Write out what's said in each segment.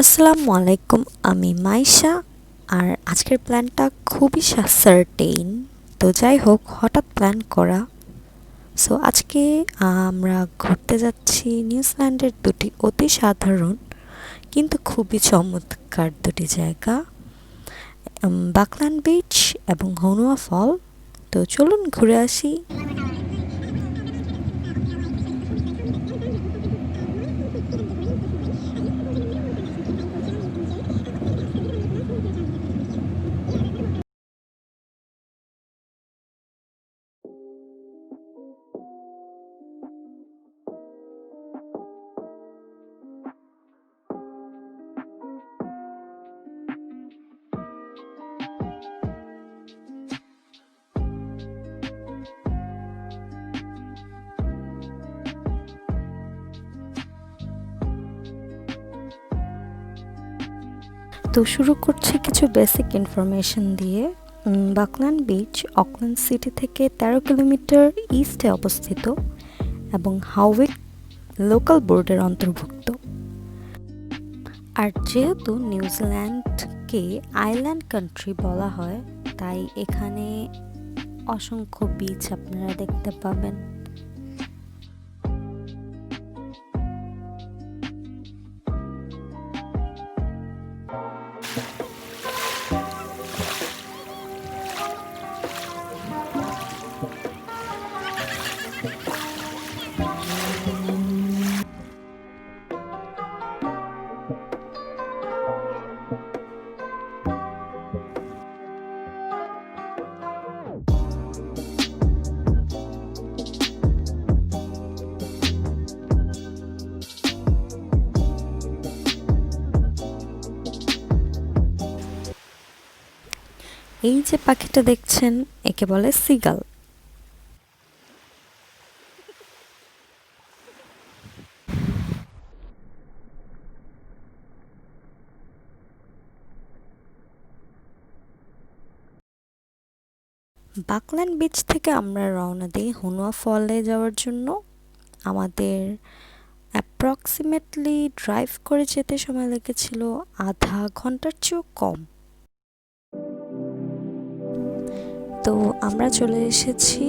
আসসালামু আলাইকুম, আমি মাইশা। আর আজকের প্ল্যানটা খুবই সার্টেইন। তো যাই হোক, হঠাৎ প্ল্যান করা। সো আজকে আমরা ঘুরতে যাচ্ছি নিউজিল্যান্ডের দুটি অতি সাধারণ কিন্তু খুবই চমৎকার দুটি জায়গা, বাকল্যান্ড বিচ এবং হনুয়া ফল। তো চলুন ঘুরে আসি। তো শুরু করছি কিছু বেসিক ইনফরমেশন দিয়ে। বাকল্যান্ড বিচ অকল্যান্ড সিটি থেকে 13 কিলোমিটার ইস্টে অবস্থিত এবং হাউইক লোকাল বোর্ডের অন্তর্ভুক্ত। আর যেহেতু নিউজিল্যান্ডকে আইল্যান্ড কান্ট্রি বলা হয়, তাই এখানে অসংখ্য বিচ আপনারা দেখতে পাবেন। এই যে পাখিটা দেখছেন, একে বলে সিগাল। বাকল্যান্ড বিচ থেকে আমরা রওনা দিই হনুয়া ফলে যাওয়ার জন্য। আমাদের অ্যাপ্রক্সিমেটলি ড্রাইভ করে যেতে সময় লেগেছিল আধা ঘন্টার চেয়েও কম। তো আমরা চলে এসেছি।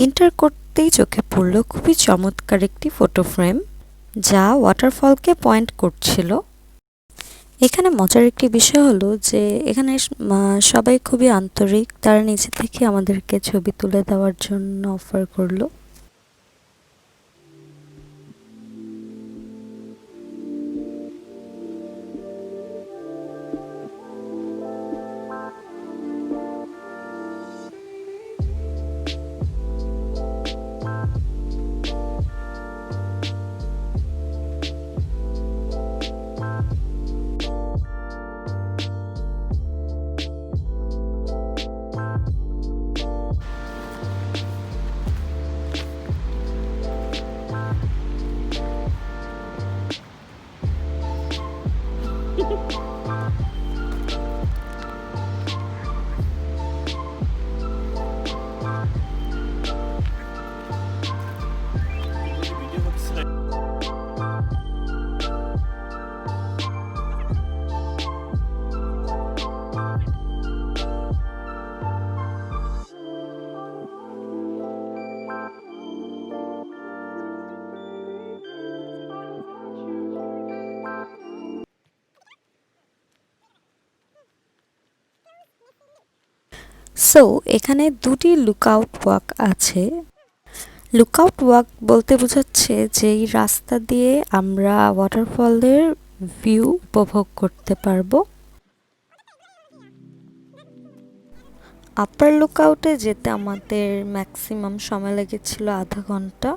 এন্টার করতেই চোখে পড়ল খুবই চমৎকার একটি ফটো ফ্রেম, যা ওয়াটারফলকে পয়েন্ট করছিল। এখানে মজার একটি বিষয় হলো যে এখানে সবাই খুবই আন্তরিক, তারা নিজে থেকে আমাদেরকে ছবি তুলে দেওয়ার জন্য অফার করলো। সো এখানে দুটি লুকআউট ওয়াক আছে। লুকআউট ওয়াক বলতে বোঝাচ্ছে যে এই রাস্তা দিয়ে আমরা ওয়াটারফলের ভিউ উপভোগ করতে পারবো। আপার লুকআউটে যেতে আমাদের ম্যাক্সিমাম সময় লেগেছিল আধা ঘন্টা।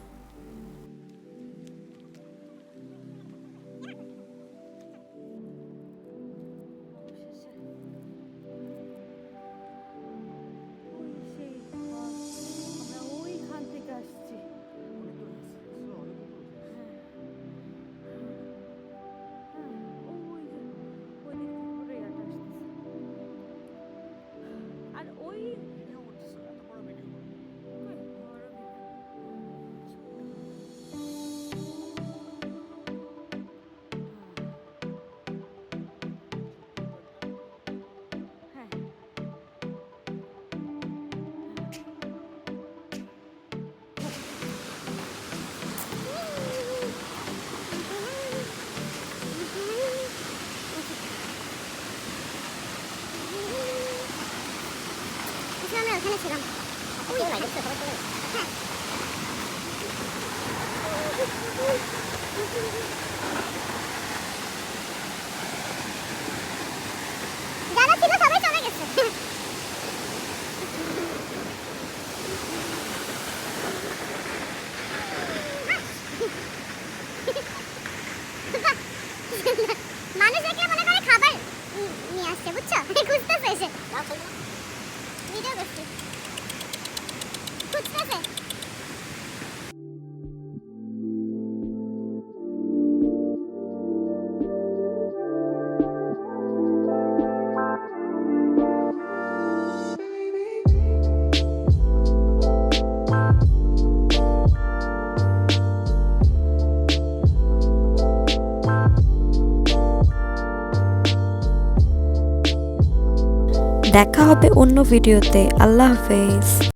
ওখানে ছিলাম। ওই দেখছো সবাই চলে গেছে। হ্যাঁ। যারা ছিল সবাই চলে গেছে। মানুষ দেখলে মনে করে খাবার নিয়ে আসছে, বুঝছো? খুঁজতেছে এসে ভিডিও করছি, খুঁজতেছে। দেখা হবে অন্য ভিডিওতে। আল্লাহ হাফেজ।